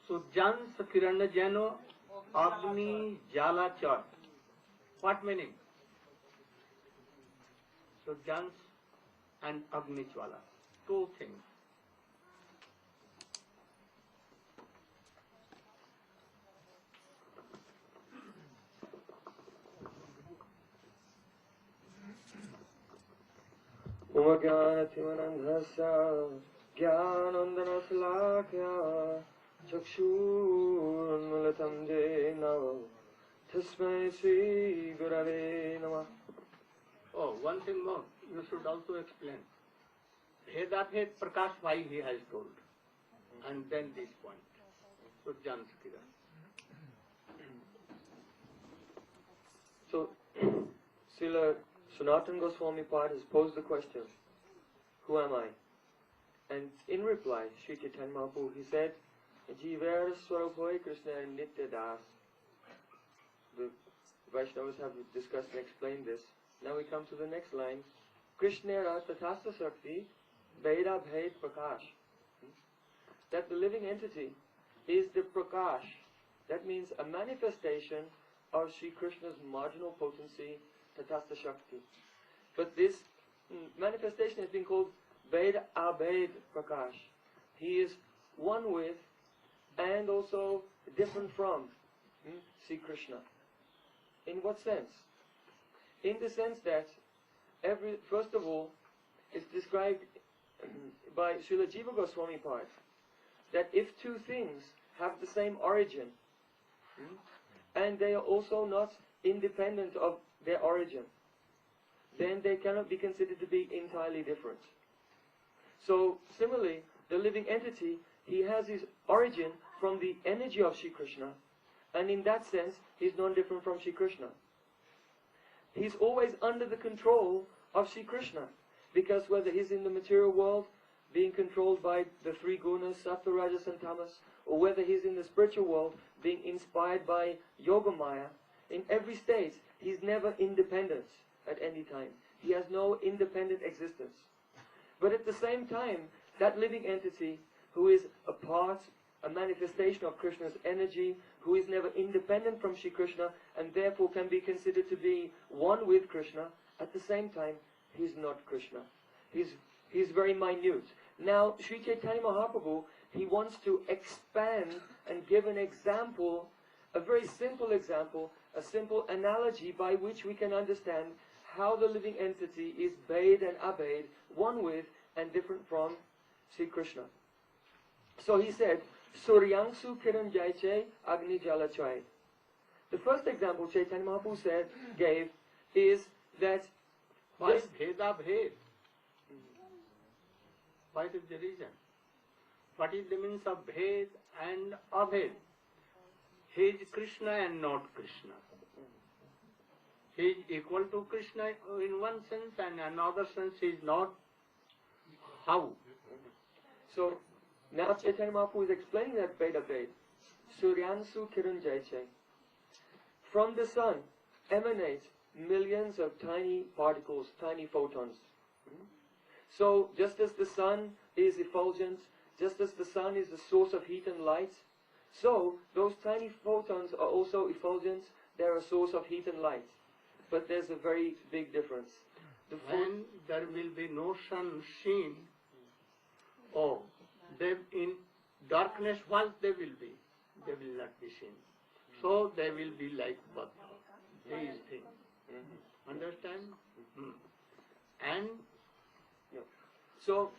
So Jans Kirana Jano Agni Jala Char. What meaning? So Jans and Agni Jwala. Two things. Umagyanatimanandhasya Jnanandanasalakya Chakshurunmulatam Jena Tasmai Sri Gurave Namah. Oh, one thing more. You should also explain. Bhedabhed Prakash why he has told. And then this point. So Jans Kiran. So, Srila Sanatan Goswami Pad has posed the question, who am I? And in reply, Sri Chaitanya Mahaprabhu, he said, Jivar Swarupoi Krishna Nitya Das. The Vaishnavas have discussed and explained this. Now we come to the next line. Krishnera Tathasta Shakti Veda Bhed Prakash. That the living entity is the Prakash. That means a manifestation of Sri Krishna's marginal potency, Tathasta Shakti. But this manifestation has been called Veda Abhed Prakash. He is one with and also different from Sri Krishna. In what sense? In the sense that first of all, it's described by Srila Jiva Goswami Pad that if two things have the same origin and they are also not independent of their origin, then they cannot be considered to be entirely different. So similarly, the living entity, he has his origin from the energy of Sri Krishna, and in that sense, he's non-different from Sri Krishna. He's always under the control of Sri Krishna, because whether he's in the material world, being controlled by the three gunas, sattva, rajas and tamas, or whether he's in the spiritual world, being inspired by Yogamaya, in every state, he's never independent at any time. He has no independent existence. But at the same time, that living entity, who is a part, a manifestation of Krishna's energy, who is never independent from Shri Krishna, and therefore can be considered to be one with Krishna, at the same time, he's not Krishna. He's very minute. Now, Sri Chaitanya Mahaprabhu, he wants to expand and give an example, a very simple example, a simple analogy by which we can understand how the living entity is Bhed and Abhed, one with and different from Sri Krishna. So he said, Suryangsu Kiran Jaiche Agni Jalachai. The first example Chaitanya Mahaprabhu gave is that why Bheda Bhed? What is the reason? What is the meaning of Bhed and Abhed? He is Krishna and not Krishna. He is equal to Krishna in one sense, and another sense he is not. How? So now Chaitanya Mahaprabhu is explaining that Veda Bhed. Suryansu Kiran Jaiche. From the sun emanate millions of tiny particles, tiny photons. So just as the sun is effulgent, just as the sun is the source of heat and light, so those tiny photons are also effulgent, they're a source of heat and light. But there's a very big difference. When there will be no sun seen, they in darkness, what they will be? They will not be seen. So they will be like Bhakti. These things. Understand? And so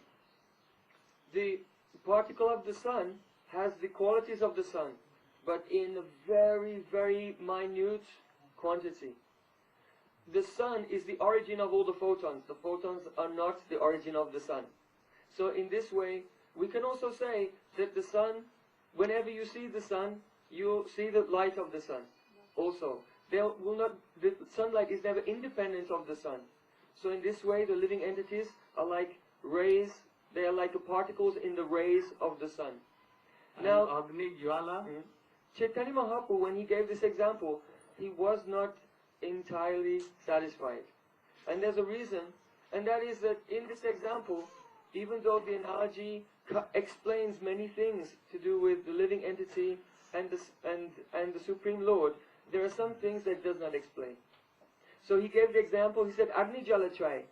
the particle of the sun has the qualities of the sun, but in a very, very minute quantity. The sun is the origin of all the photons. The photons are not the origin of the sun. So in this way, we can also say that the sun, whenever you see the sun, you see the light of the sun. Also, the sunlight is never independent of the sun. So in this way, the living entities are like rays. They are like the particles in the rays of the sun. Now, Agni Jwala. Chaitanya Mahaprabhu, when he gave this example, he was not entirely satisfied. And there's a reason, and that is that in this example, even though the analogy explains many things to do with the living entity and the Supreme Lord, there are some things that does not explain. So he gave the example, he said, Agni Jalachai.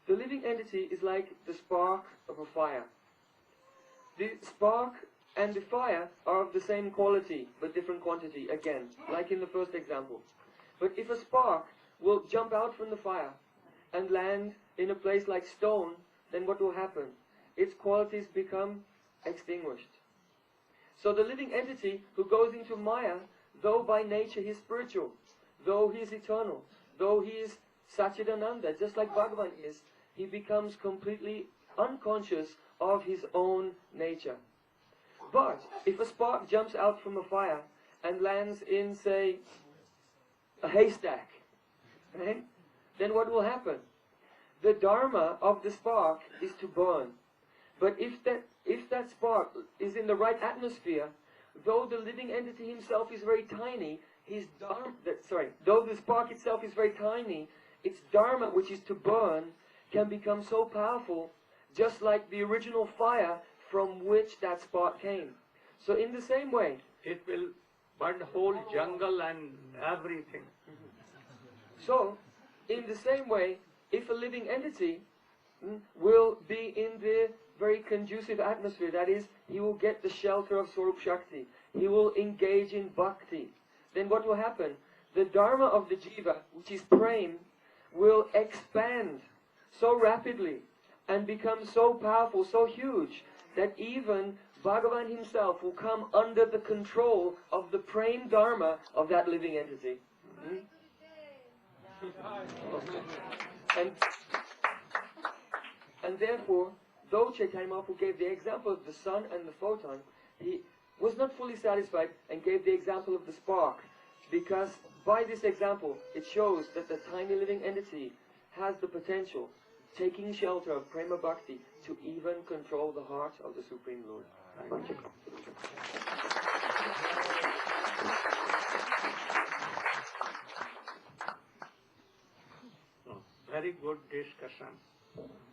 The living entity is like the spark of a fire. The spark and the fire are of the same quality, but different quantity, again, like in the first example. But if a spark will jump out from the fire and land in a place like stone, then what will happen? Its qualities become extinguished. So the living entity who goes into Maya, though by nature he is spiritual, though he is eternal, though he is Satchidananda, just like Bhagavan is, he becomes completely unconscious of his own nature. But if a spark jumps out from a fire and lands in, say, a haystack, right? Then what will happen? The dharma of the spark is to burn. But if that spark is in the right atmosphere, though the living entity himself is very tiny, though the spark itself is very tiny, its dharma, which is to burn, can become so powerful, just like the original fire from which that spark came. So in the same way, it will burn the whole jungle and everything. So, in the same way, if a living entity will be in the very conducive atmosphere, that is, he will get the shelter of Swarup Shakti, he will engage in bhakti, then what will happen? The dharma of the jiva, which is prem, will expand so rapidly and become so powerful, so huge, that even Bhagavan himself will come under the control of the prem dharma of that living entity. And therefore, though Chaitanya Mahaprabhu gave the example of the sun and the photon, he was not fully satisfied and gave the example of the spark, because by this example it shows that the tiny living entity has the potential, taking shelter of Prema Bhakti, to even control the heart of the Supreme Lord. Very good discussion.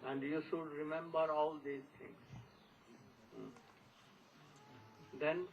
And you should remember all these things. Then